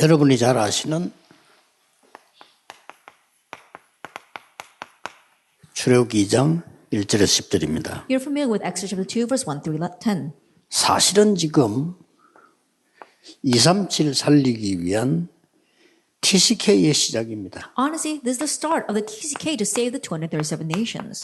여러분이 잘 아시는 출애굽기 2장 1절에서 10절입니다. You're familiar with Exodus chapter 2, verse 1 through 10. 사실은 지금 237 살리기 위한 TCK의 시작입니다. Honestly, this is the start of the TCK to save the 237 nations.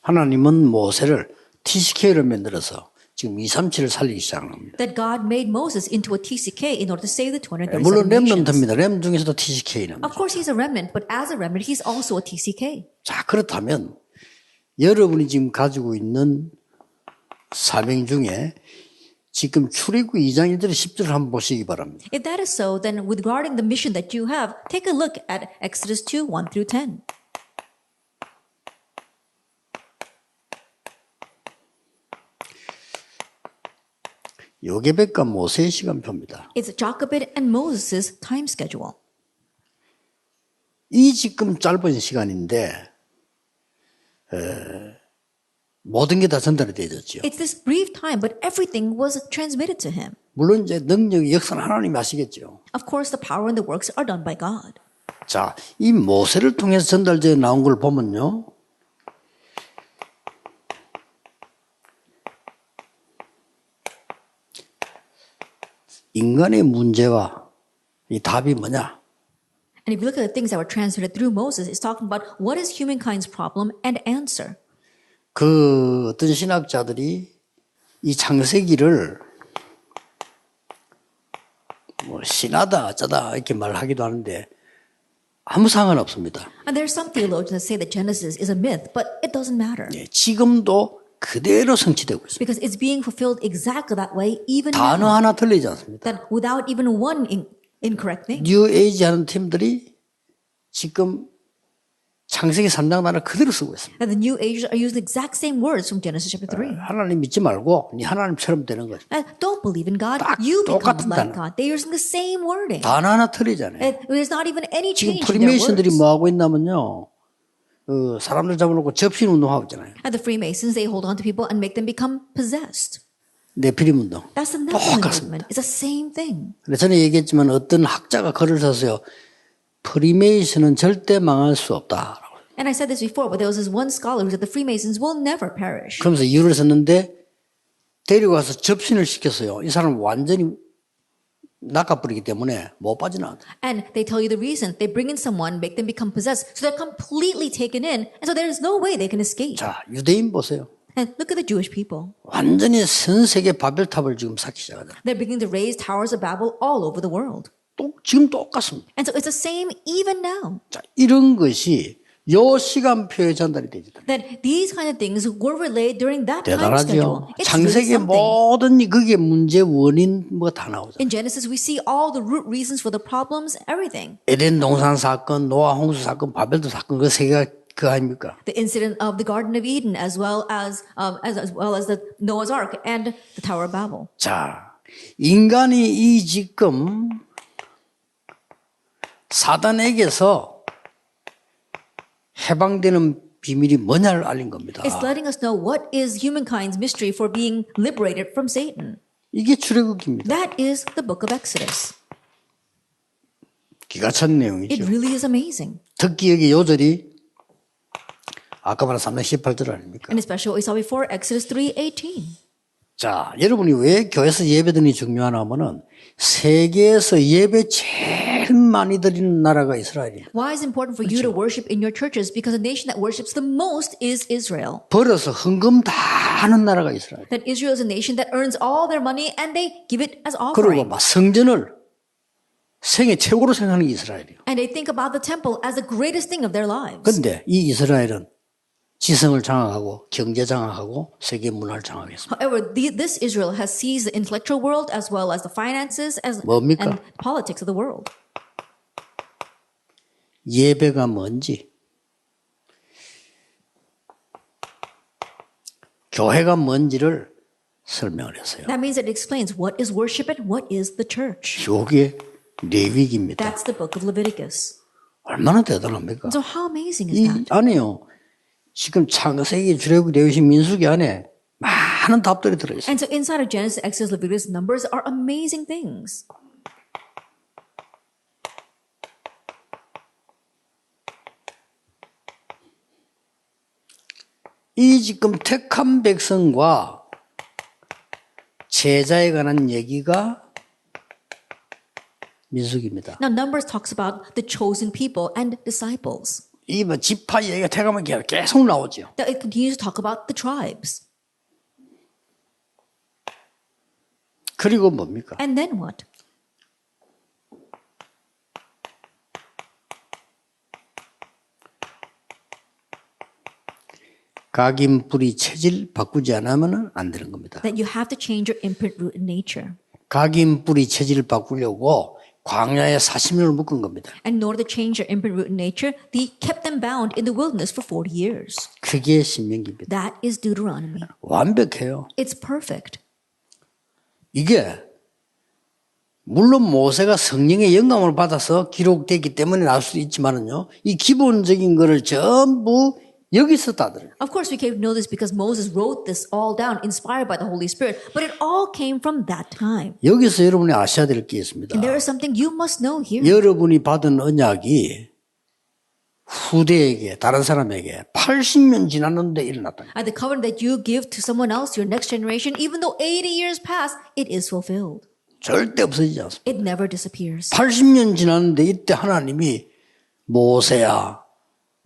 하나님은 모세를 TCK로 만들어서 지금 237을 살리기 시작합니다. That God made Moses into a TCK in order to save the 237 물론 nations. 렘넌트입니다. 렘 중에서도 TCK는. Of course, he's a remnant, but as a remnant, he's also a TCK. 자, 그렇다면 여러분이 지금 가지고 있는 사명 중에 지금 출애굽기 2장 1절 10절을 한번 보시기 바랍니다. If that is so, then regarding the mission that you have, take a look at Exodus 2, 1 through 10. 요게벳과 모세의 시간표입니다. It's Jochebed and Moses' time schedule. 이 지금 짧은 시간인데 모든 게 다 전달이 되어졌죠. It's this brief time, but everything was transmitted to him. 물론 이제 능력이 역사는 하나님이 하시겠죠. Of course, the power and the works are done by God. 자, 이 모세를 통해서 전달되어 나온 걸 보면요. 인간의 문제와 이 답이 뭐냐? And if you look at the things that were transmitted through Moses, it's talking about what is humankind's problem and answer. 그 어떤 신학자들이 이 창세기를 뭐 신하다 어쩌다 이렇게 말하기도 하는데 아무 상관없습니다. And there are some theologians that say that Genesis is a myth, but it doesn't matter. 예, 지금도 그대로 성취되고 있습니다. Because it's being fulfilled exactly that way even 단어 now. 하나 틀리지 않습니다. That without even one incorrect thing. 뉴 에이지 하는 팀들이 지금 창세기 3장 단어 그대로 쓰고 있습니다. And the New Agers are using the exact same words from Genesis chapter 3. 하나님 믿지 말고 네 하나님처럼 되는 거죠. And don't believe in God, 딱 you become 똑같은 like 단어. God. They're using the same wording. 단어 하나 틀리잖아요. And there's not even any 지금 change in their 프리메이슨들이 words. 뭐 하고 있냐면요. 사람들 잡아놓고 접신 운동하고 있잖아요. And the Freemasons, they hold on to people and make them become possessed. 네피림 운동. That's the Nephilim 똑같습니다. movement. It's the same thing. 그래서 전에 얘기했지만 어떤 학자가 글을 써서요. 프리메이슨은 절대 망할 수 없다. And I said this before, but there was this one scholar who said the Freemasons will never perish. 그러면서 이유를 썼는데 데리고 가서 접신을 시켰어요. 이 사람은 완전히 낚아버리기 때문에 못 빠져나간다. And they tell you the reason. They bring in someone, make them become possessed. So they're completely taken in. And so there's no way they can escape. 자, 유대인 보세요. And look at the Jewish people. 완전히 전 세계 바벨탑을 지금 쌓기 시작하잖아요. They're beginning to raise towers of Babel all over the world. 지금 똑같습니다. And so it's the same even now. 자, 이런 것이 요 시간표에 전달이 되죠. That these kind of things were relayed during that time schedule. 대단하죠. It's really 창세기 something. 모든 그게 문제 원인 뭐 다 나오죠. In Genesis, we see all the root reasons for the problems, everything. 에덴 동산 사건, 노아 홍수 사건, 바벨도 사건 그 세 개가 그 아닙니까? The incident of the Garden of Eden, as well as the Noah's Ark and the Tower of Babel. 자, 인간이 이 지금 사단에게서 해방되는 비밀이 뭐냐를 알린 겁니다. It's letting us know what is humankind's mystery for being liberated from Satan. 이게 출애굽기입니다. That is the book of Exodus. 기가 찬 It 내용이죠. really is amazing. 특히 여기 요절이 아까 말한 3장 18절 아닙니까? And especially what we saw before, Exodus 3:18. 자, 여러분이 왜 교회에서 예배드리는 게 중요하나 하면은 세계에서 예배 제일 많이 드리는 나라가 이스라엘입니다. Why is it important for you to worship in your churches? Because the nation that worships the most is Israel. 벌어서 헌금 다 하는 나라가 이스라엘. That Israel is a nation that earns all their money and they give it as 그리고 offering. 막 성전을 생애 최고로 생각하는 게 이스라엘이에요. And they think about the temple as the greatest thing of their lives. 그런데 이 이스라엘은 지성을 장악하고 경제 장악하고 세계 문화를 장악했습니다. However, this Israel has seized the intellectual world as well as the finances 뭡니까? and politics of the world. 예배가 뭔지, 교회가 뭔지를 설명을 했어요. That means it explains what is worship and what is the church. 이게 레위기입니다. That's the book of Leviticus. 얼마나 대단합니까? So how amazing is 이 that? 안에요. 지금 창세기, 출애굽기, 레위기, 민수기 안에 많은 답들이 들어있어요. And so inside of Genesis, Exodus, Leviticus, Numbers are amazing things. 이 지금 택한 백성과 제자에 관한 얘기가 민수기입니다. Now, Numbers talks about the chosen people and disciples. 이 뭐 지파 얘기가 택하면 계속 나오죠. That it continues to talk about the tribes. 그리고 뭡니까? And then what? 각인 뿌리 체질 바꾸지 않으면 안 되는 겁니다. That you have to change your imprint root in nature. 각인 뿌리 체질을 바꾸려고 광야에 40년을 묶은 겁니다. And in order to change your imprint root in nature, they kept them bound in the wilderness for 40 years. 그게 신명기입니다. That is Deuteronomy. 완벽해요. It's perfect. 이게 물론 모세가 성령의 영감을 받아서 기록됐기 때문에 나올 수도 있지만은요, 이 기본적인 거를 전부 여기서 따들어요. Of course, we can know this because Moses wrote this all down, inspired by the Holy Spirit, but it all came from that time. 여기서 여러분이 아셔야 될 게 있습니다. And there is something you must know here. 여러분이 받은 언약이 후대에게, 다른 사람에게 80년 지났는데 일어났다. And the covenant that you give to someone else, your next generation, even though 80 years pass, it is fulfilled. 절대 없어지지 않습니다. It never disappears. 80년 지났는데 이때 하나님이 모세야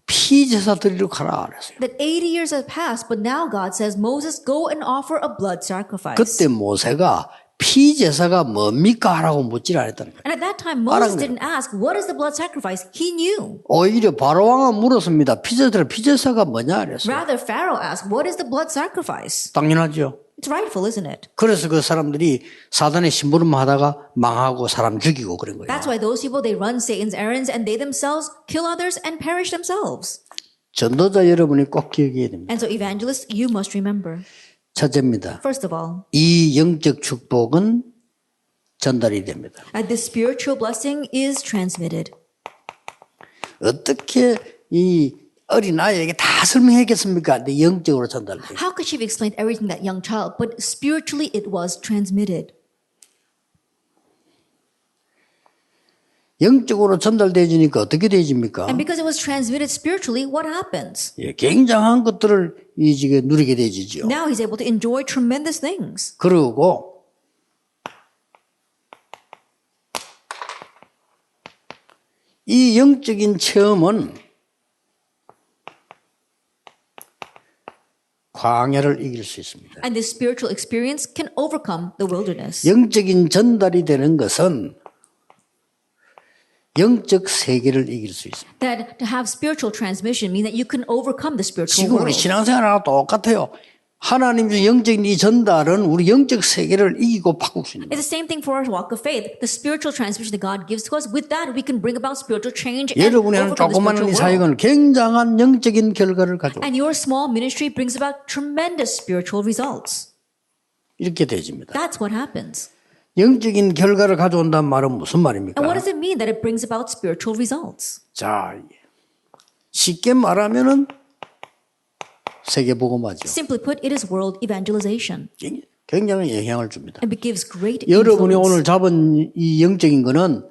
피제사 드리러 가라 그랬어요. That 80 years have passed, but now God says, Moses, go and offer a blood sacrifice. 그때 모세가 피제사가 뭡니까 하라고 묻질 않았다는 거예요. And at that time, Moses 알았네. didn't ask, what is the blood sacrifice? He knew. 오히려 바로왕은 물었습니다. 피제사가 뭐냐 그랬어요. Rather, Pharaoh asked, what is the blood sacrifice? 당연하죠. It's rightful, isn't it? 그래서 그 사람들이 사단의 심부름 하다가 망하고 사람 죽이고 그런 거예요. That's why those people, they run Satan's errands and they themselves kill others and perish themselves. 전도자 여러분이 꼭 기억해야 됩니다. And so evangelists, you must remember. 첫째입니다. First of all, 이 영적 축복은 전달이 됩니다. this spiritual blessing is transmitted. 어떻게 이 어린아이에게 다 설명했겠습니까? 근데 영적으로 전달돼요. How could she have explained everything to that young child? But spiritually, it was transmitted. 영적으로 전달되지니까 어떻게 되집니까? And because it was transmitted spiritually, what happens? 예, 굉장한 것들을 이 지금 누리게 되지죠. Now he's able to enjoy tremendous things. 그리고 이 영적인 체험은 광야를 이길 수 있습니다. And this spiritual experience can overcome the wilderness. 영적인 전달이 되는 것은 영적 세계를 이길 수 있습니다. That to have spiritual transmission means that you can overcome the spiritual 지금 우리 world. 신앙생활하고 똑같아요. 하나님 중 영적인 이 전달은 우리 영적 세계를 이기고 바꿀 수 있는 거예요. It's the same thing for our walk of faith. The spiritual transmission that God gives to us, with that we can bring about spiritual change and 여러분이 하는 overcome the 조그마한 spiritual 이 world. 사역은 굉장한 영적인 결과를 가져옵니다. And your small ministry brings about tremendous spiritual results. 이렇게 되집니다. That's what happens. 영적인 결과를 가져온다는 말은 무슨 말입니까? And what does it mean that it brings about spiritual results? 자, 쉽게 말하면은 세계복음화죠. Simply put, it is world evangelization. 굉장히 영향을 줍니다. And it gives great 여러분이 influence. 오늘 잡은 이 영적인 거는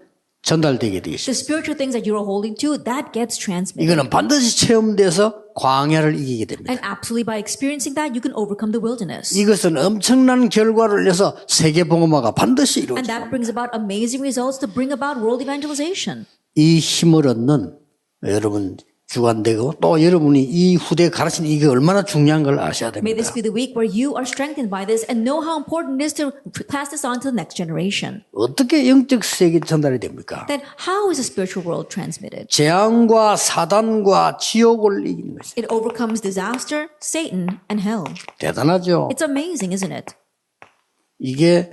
전달되게 되어 있습니다. The spiritual things that you are holding to, that gets transmitted. 이거는 반드시 체험돼서 광야를 이기게 됩니다. And absolutely by experiencing that, you can overcome the wilderness. 이것은 엄청난 결과를 내서 세계복음화가 반드시 And 이루어집니다. that brings about amazing results to bring about world evangelization. 이 힘을 얻는 여러분 주관되고 또 여러분이 이 후대에 가르치는 이게 얼마나 중요한 걸 아셔야 May this 됩니다. be the week where you are strengthened by this and know how important it is to pass this on to the next generation. 어떻게 영적 세계 전달이 됩니까? That how is the spiritual world transmitted? 재앙과 사단과 지옥을 이기는 것이 It overcomes disaster, Satan, and hell. 대단하죠. It's amazing, isn't it? 이게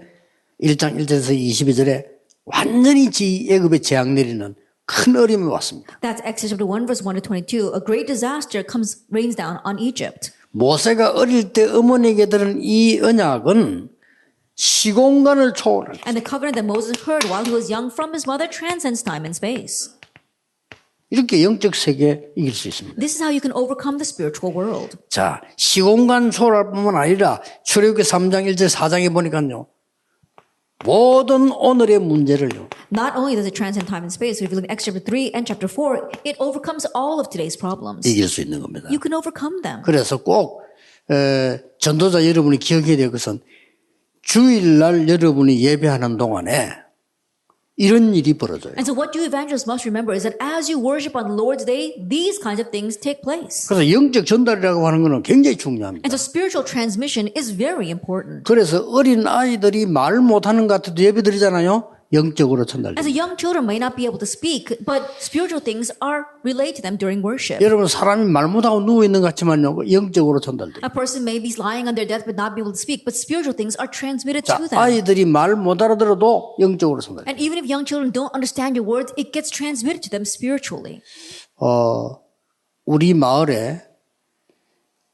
1장 1절에서 22절에 완전히 애굽에 재앙 내리는 큰 어려움이 왔습니다. That's Exodus chapter 1 verse 1 to 22. A great disaster rains down on Egypt. 모세가 어릴 때 어머니에게 들은 이 언약은 시공간을 초월한다. And the covenant that Moses heard while he was young from his mother transcends time and space. 이렇게 영적 세계 이길 수 있습니다. This is how you can overcome the spiritual world. 자, 시공간 초월할 뿐만 아니라 출애굽기 3장 1절 4장에 보니까요. 모든 오늘의 문제를요. Not only does it transcend time and space, so if you look at Acts chapter 3 and chapter 4, it overcomes all of today's problems. 이길 수 있는 겁니다. You can overcome them. 그래서 꼭 전도자 여러분이 기억해야 될 것은 주일날 여러분이 예배하는 동안에 이런 일이 벌어져요. And so what you evangelists must remember is that as you worship on the Lord's day, these kinds of things take place. 그래서 영적 전달이라고 하는 것은 굉장히 중요합니다. And so spiritual transmission is very important. 그래서 어린 아이들이 말 못하는 것 같아도 예배 드리잖아요. 영적으로 전달돼요. And so young children may not be able to speak, but spiritual things are relayed to them during worship. 여러분 사람이 말 못하고 누워있는 것 같지만요. 영적으로 전달돼요. A person may be lying on their death but not be able to speak, but spiritual things are transmitted 자, to them. 아이들이 말 못 알아들어도 영적으로 전달돼요. And even if young children don't understand your words, it gets transmitted to them spiritually. 우리 마을에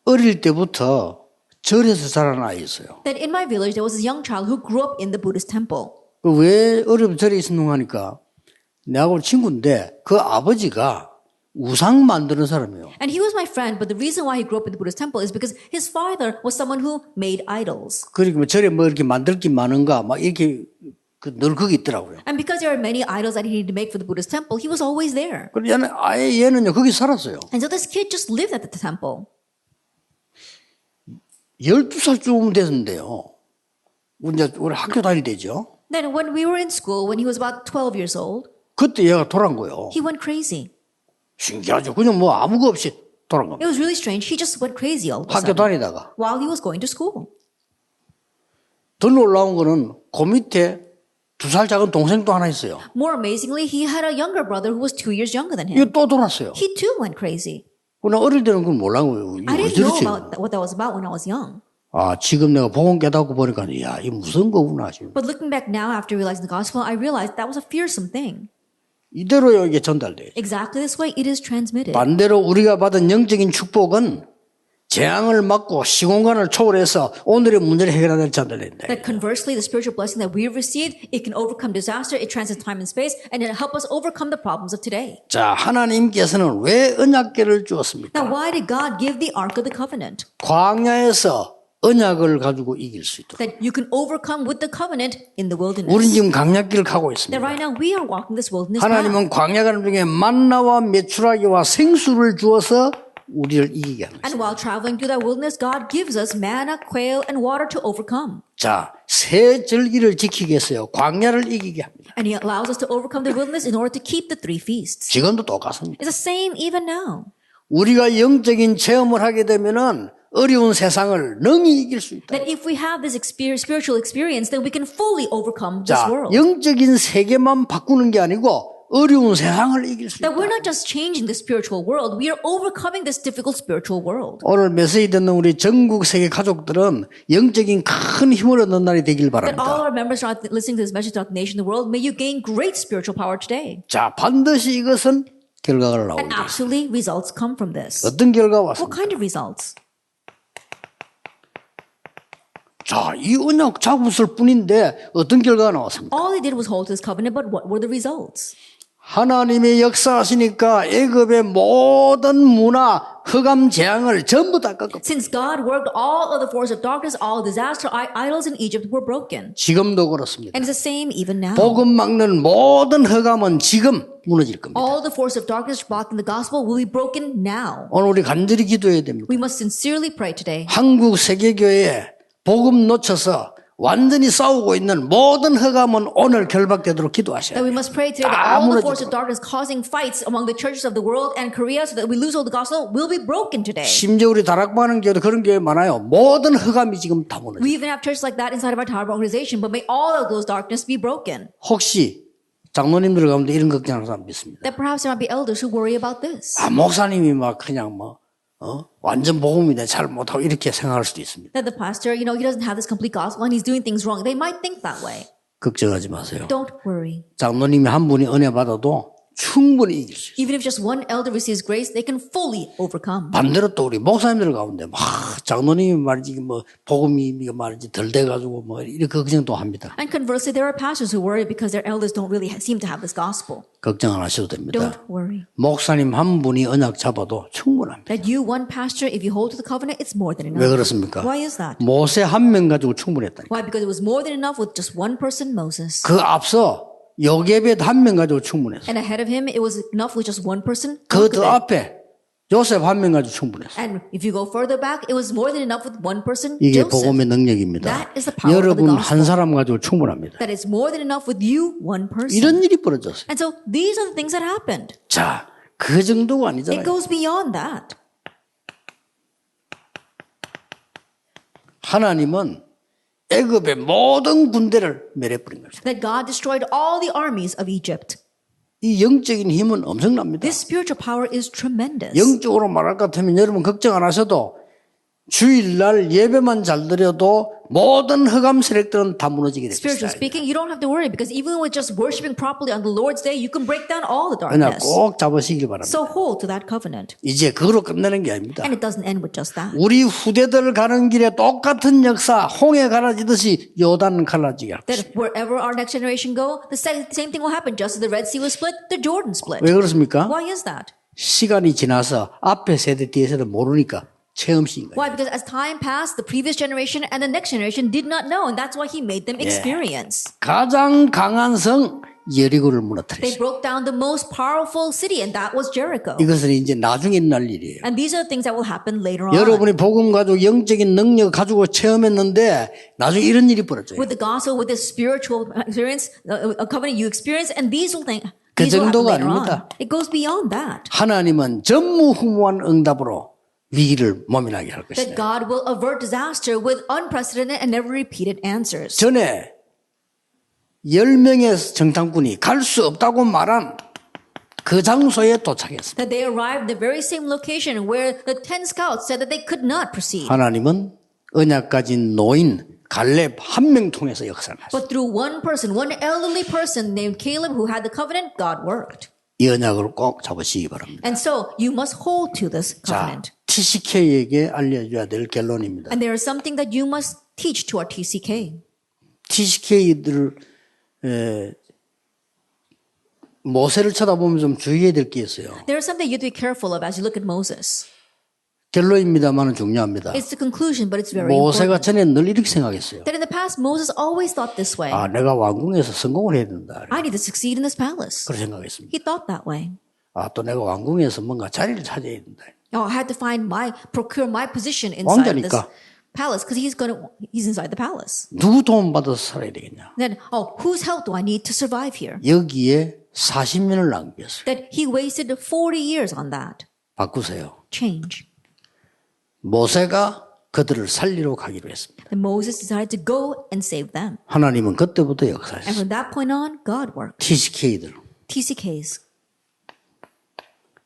어릴 때부터 절에서 자란 아이 있어요. That in my village, there was a young child who grew up in the Buddhist temple. 왜 어려운 절에 있었는가 하니까 내하고 친구인데 그 아버지가 우상 만드는 사람이에요. And he was my friend, but the reason why he grew up in the Buddhist temple is because his father was someone who made idols. 그러니까 절에 뭐 이렇게 만들 게 많은가 막 이렇게 늘 거기 있더라고요. And because there are many idols that he needed to make for the Buddhist temple, he was always there. 그래서 아예 얘는요 거기 살았어요. And so this kid just lived at the temple. 12살쯤 됐는데요. 우리 학교 다닐 때죠. Then when we were in school, when he was about 12 years old, 그때 얘가 돌아온 거예요. he went crazy. 신기하죠. 그냥 뭐 아무거 없이 돌아온 겁니다. It was really strange. He just went crazy all of a 학교 sudden 다니다가 while he was going to school. 더 놀라운 거는 그 밑에 2살 작은 동생도 하나 있어요. More amazingly, he had a younger brother who was 2 years younger than him. 이거 또 돌았어요. He too went crazy. 그러나 어릴 때는 그걸 몰라요. I 왜 didn't know 저렇지? what that was about when I was young. 아, 지금 내가 복음 깨닫고 보니까, 야, 이거 무슨 거구나. 지금. But looking back now after realizing the gospel, I realized that was a fearsome thing. 이대로요, 이게 전달돼요. Exactly this way it is transmitted. 반대로 우리가 받은 영적인 축복은 재앙을 막고 시공간을 초월해서 오늘의 문제를 해결하는 데 전달된다. That conversely, the spiritual blessing that we have received, it can overcome disaster, it transcends time and space, and it help us overcome the problems of today. 자, 하나님께서는 왜 언약궤를 주었습니까? Now, why did God give the Ark of the Covenant? 광야에서 언약을 가지고 이길 수 있도록. That you can overcome with the covenant in the wilderness. 우린 지금 광야길을 가고 That 있습니다. right now we are walking this wilderness path. 하나님은 광야 가는 중에 만나와 메추라기와 생수를 주어서 우리를 이기게 합니다. And while traveling through that wilderness, God gives us manna, quail, and water to overcome. 자, 세 절기를 지키게 해서요. 광야를 이기게 합니다. And He allows us to overcome the wilderness in order to keep the 3 feasts. 지금도 똑같습니다. It's the same even now. 우리가 영적인 체험을 하게 되면은 어려운 세상을 능히 이길 수 있다. That if we have this spiritual experience, then we can fully overcome this 자, world. 영적인 세계만 바꾸는 게 아니고 어려운 세상을 이길 수 That 있다. we're not just changing the spiritual world, we are overcoming this difficult spiritual world. 오늘 메시지 듣는 우리 전국 세계 가족들은 영적인 큰 힘을 얻는 날이 되길 That all 바랍니다. our members are listening to this message throughout the nation, the world, may you gain great spiritual power today. 자, 반드시 이것은 결과가 And 나옵니다. absolutely, results come from this. 어떤 결과가 What 왔습니까? kind of results? 자, 이 언약 잡았을 뿐인데 어떤 결과가 나왔습니까? All they did was hold to this covenant, but what were the results? 하나님의 역사하시니까 애굽의 모든 문화, 흑암, 재앙을 전부 다 꺾었습니다. Since God worked, all of the forces of darkness, all disaster, idols in Egypt were broken. 지금도 그렇습니다. And it's the same even now. 복음 막는 모든 흑암은 지금 무너질 겁니다. All the force of darkness blocking the gospel will be broken now. 오늘 우리 간절히 기도해야 됩니다. We must sincerely pray today 한국 세계교회에 복음 놓쳐서 완전히 싸우고 있는 모든 흑암은 오늘 결박되도록 기도하셔야 that we 돼요. must pray today that all the force of darkness causing fights among the churches of the world and Korea so that we lose all the gospel will be broken today. 심지어 우리 다락방하는 교회도 그런 교회 많아요. 모든 흑암이 지금 다 무너져요. We even have churches like that inside of our Tower organization, but may all of those darkness be broken. 혹시 장로님들 가운데 이런 걱정하는 사람 있습니다. That perhaps there might be elders who worry about this. 아, 목사님이 막 그냥 완전 복음인데 잘 못하고 이렇게 생각할 수도 있습니다. That the pastor, he doesn't have this complete gospel and he's doing things wrong. They might think that way. 걱정하지 마세요. Don't worry. 장로님이 한 분이 은혜 받아도 충분히 이길 수 있어요. Even if just one elder receives grace, they can fully overcome. 반대로 또 우리 목사님들 가운데 막 장로님이 말이지 뭐 복음이 말이지 덜 돼가지고 뭐 이렇게 걱정도 합니다. And conversely, there are pastors who worry because their elders don't really seem to have this gospel. 걱정 안 하셔도 됩니다. Don't worry. 목사님 한 분이 언약 잡아도 충분합니다. That you, one pastor, if you hold to the covenant, it's more than 왜 enough. 그렇습니까? Why is that? 모세 한 명 가지고 충분했다니까. Why? Because it was more than enough with just one person, Moses. 그 앞서 요게벳 한 명 가지고 충분했어. And ahead of him, it was enough with just one person. 그 더 Jochebed. 앞에 요셉 한 명 가지고 충분했어. And if you go further back, it was more than enough with one person, 이게 Joseph. 복음의 능력입니다. That is the power of the 여러분 gospel. 한 사람 가지고 충분합니다. That it's more than enough with you, one person. 이런 일이 벌어졌어요. And so these are the things that happened. 자, 그 정도가 It 아니잖아요. goes beyond that. 하나님은 애굽의 모든 군대를 멸해버린 것입니다. That God destroyed all the armies of Egypt. 이 영적인 힘은 엄청납니다. This spiritual power is tremendous. 영적으로 말할 것 같으면 여러분 걱정 안 하셔도 주일날 예배만 잘 드려도 모든 흑암 세력들은 다 무너지게 Spiritually 됩니다. speaking, you don't have to worry because even with just worshiping properly on the Lord's day, you can break down all the 그러나 darkness. 꼭 잡으시길 바랍니다. So hold to that covenant. 이제 그거로 끝내는 게 아닙니다. And it doesn't end with just that. 우리 후대들 가는 길에 똑같은 역사, 홍해 갈라지듯이 요단 갈라지게 할 That 것입니다. wherever our next generation go, the same thing will happen. Just as the Red Sea was split, the Jordan split. 왜 그렇습니까? Why is that? 시간이 지나서 앞에 세대 뒤에 세대 모르니까 체험식인 거예요. Why? Because as time passed, the previous generation and the next generation did not know, and that's why He made them experience. 가장 강한 성 여리고를 They 무너뜨렸어요. broke down the most powerful city, and that was Jericho. 이것은 이제 나중에 일어날 일이에요. And these are the things that will happen later on. 여러분이 복음 가지고 영적인 능력 가지고 체험했는데 나중에 이런 일이 벌어져요. With the gospel, with the spiritual experience, a covenant you experience, and these will happen 그 정도가 later on. 아닙니다. It goes beyond that. 하나님은 전무후무한 응답으로 위기를 모면하게 할 That 것이다. God will avert disaster with unprecedented and never repeated answers. 전에 10명의 정탐꾼이 갈 수 없다고 말한 그 장소에 도착했습니다. That they arrived at the very same location where the 10 scouts said that they could not proceed. 하나님은 언약 가진 노인 갈렙 한 명 통해서 역사를 하셨어요. But through one person, one elderly person named Caleb who had the covenant, God worked. 이 언약을 꼭 잡으시기 바랍니다. And so you must hold to this 자, covenant. TCK에게 알려줘야 될 결론입니다. And there is something that you must teach to our TCK. TCK들 모세를 쳐다보면 좀 주의해야 될 게 있어요. There is something you have to be careful of as you look at Moses. 결론입니다만은 중요합니다. It's the conclusion, but it's very 모세가 important. 전에 늘 이렇게 생각했어요. That in the past, Moses always thought this way. 아, 내가 왕궁에서 성공을 해야 된다. I need to succeed in this palace. 그렇게 생각했습니다. He thought that way. 아, 또 내가 왕궁에서 뭔가 자리를 찾아야 된다. Oh, I had to procure my position inside this 왕자니까. palace because he's inside the palace. 누구 도움 받아서 살아야 되겠냐? Then, whose help do I need to survive here? 여기에 40년을 낭비했어요. That he wasted 40 years on that. 바꾸세요. Change. 모세가 그들을 살리러 가기로 했습니다. And Moses decided to go and save them. 하나님은 그때부터 And 역사했어요. from that point on, God worked. TCK들. TCKs,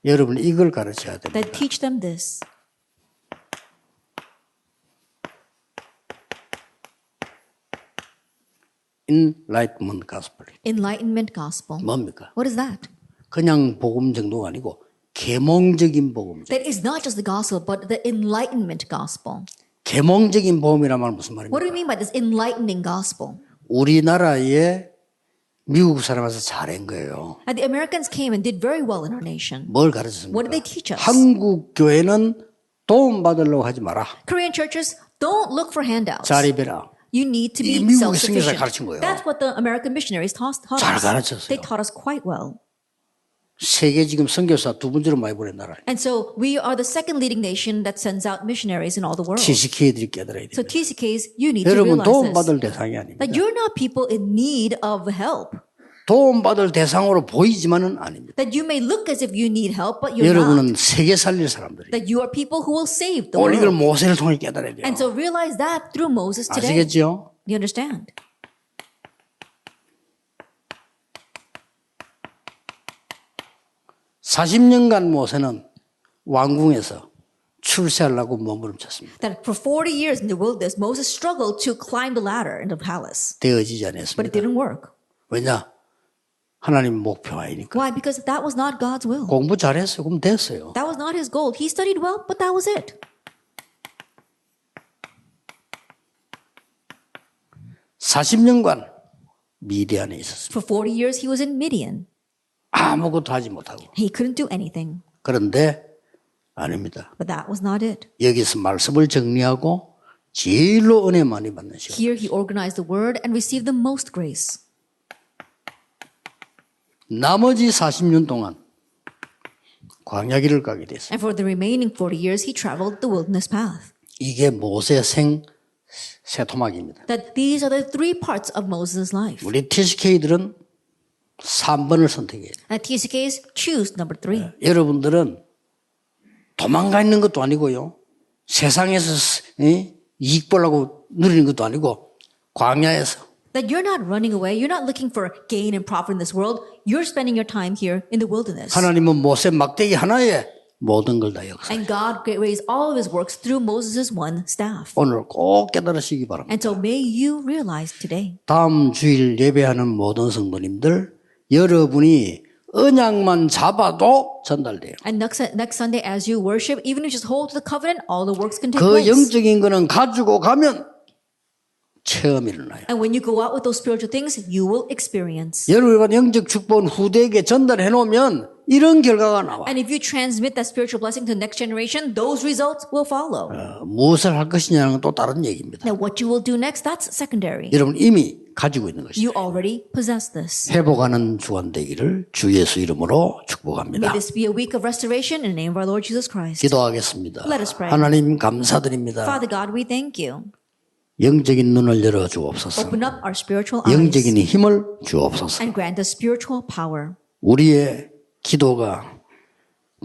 여러분 이걸 가르쳐야 that 됩니다. teach them this. Enlightenment Gospel. Enlightenment gospel. 뭡니까? What is that? 그냥 복음 정도가 아니고 계몽적인 복음. That is not just the gospel, but the enlightenment gospel. 계몽적인 복음이란 말은 무슨 말입니까? What do we mean by this enlightening gospel? 우리나라에 미국 사람 와서 잘한 거예요. And the Americans came and did very well in our nation. 뭘 가르쳤습니까? What did they teach us? 한국 교회는 도움 받으려고 하지 마라. Korean churches, don't look for handouts. 자립해라. You need to be 이 미국 성경에서 self-sufficient. 가르친 거예요. That's what the American missionaries taught 잘 us. 가르쳤어요. They taught us quite well. 세계 지금 선교사 두 번째로 많이 보낸 나라예요. And so we are the second leading nation that sends out missionaries in all the world. TCK들이 깨달아야 So 됩니다. TCKs, you need to 여러분 realize 도움 this. 받을 대상이 아닙니다. That you're not people in need of help. 도움 받을 대상으로 보이지만은 아닙니다. That you may look as if you need help, but you're not. 여러분은 세계 살릴 사람들이. That you are people who will save the 오늘 이걸 world. 모세를 통해 깨달아야 돼요. And so realize that through Moses today. 아시겠죠? You understand? (40년간) 모세는 왕궁에서 출세하려고 몸부림쳤습니다. That for 40 years in the wilderness, Moses struggled to climb the ladder in the palace. 되어지지 But it 않았습니다. didn't work. 왜냐? 하나님 목표가 아니니까. Why? Because that was not God's will. 공부 잘했어요. 그럼 됐어요. That was not his goal. He studied well, but that was it. 40년간 미디안에 있었습니다. For 40 years, he was in Midian. 아무것도 하지 못하고. He couldn't do anything. 그런데 아닙니다. But that was not it. 여기서 말씀을 정리하고 제일로 은혜 많이 받는 시간. Here, he organized the word and received the most grace. 나머지 40년 동안 광야길을 가게 됐어요. And for the remaining 40 years, he traveled the wilderness path. 이게 모세 세 토막입니다. That these are the three parts of Moses' life. 우리 TCK들은 3번을 선택해요. At TCK's, choose number 3. 여러분들은 도망가 있는 것도 아니고요. 세상에서 이익 보려고 누리는 것도 아니고 광야에서 That you're not running away. You're not looking for gain and profit in this world. You're spending your time here in the wilderness. 하나님은 모세 막대기 하나에 모든 걸 다 역사해요. And God raised all of his works through Moses' one staff. 오늘 꼭 깨달으시기 바랍니다. And so may you realize today 다음 주일 예배하는 모든 성도님들 여러분이 언약만 잡아도 전달돼요. and next Sunday as you worship, even if you just hold to the covenant, all the works can take 그 place. 영적인 거는 가지고 가면 체험이 일어나요. And when you go out with those spiritual things, you will experience. 여러분 영적 축복은 후대에게 전달해 놓으면 이런 결과가 나와. And if you transmit that spiritual blessing to the next generation, those results will follow. 무엇을 할 것이냐는 건 또 다른 얘기입니다. Now what you will do next, that's secondary. 여러분 이미 가지고 있는 You 것입니다. already possess this. 회복하는 주간 되기를 주 예수 이름으로 May 축복합니다. this be a week of restoration in the name of our Lord Jesus Christ. 기도하겠습니다. Let us pray. 하나님 감사드립니다. Father God, we thank you. 영적인 눈을 열어 주옵소서. Open up our spiritual eyes 영적인 힘을 주옵소서. and grant us spiritual power. 우리의 기도가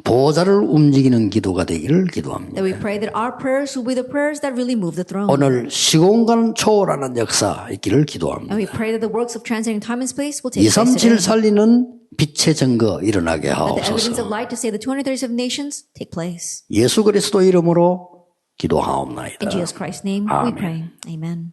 보좌를 움직이는 기도가 되기를 기도합니다. That we pray that our prayers will be the prayers that really move the throne. 오늘 시공간 초월하는 역사 있기를 기도합니다. And we pray that the works of transcending time and space will take place 237 today. 살리는 빛의 증거 일어나게 That the evidence 하옵소서. of light to save the 237 nations take place. 예수 그리스도 이름으로 기도하옵나이다. In Jesus Christ's name we Amen. pray. Amen.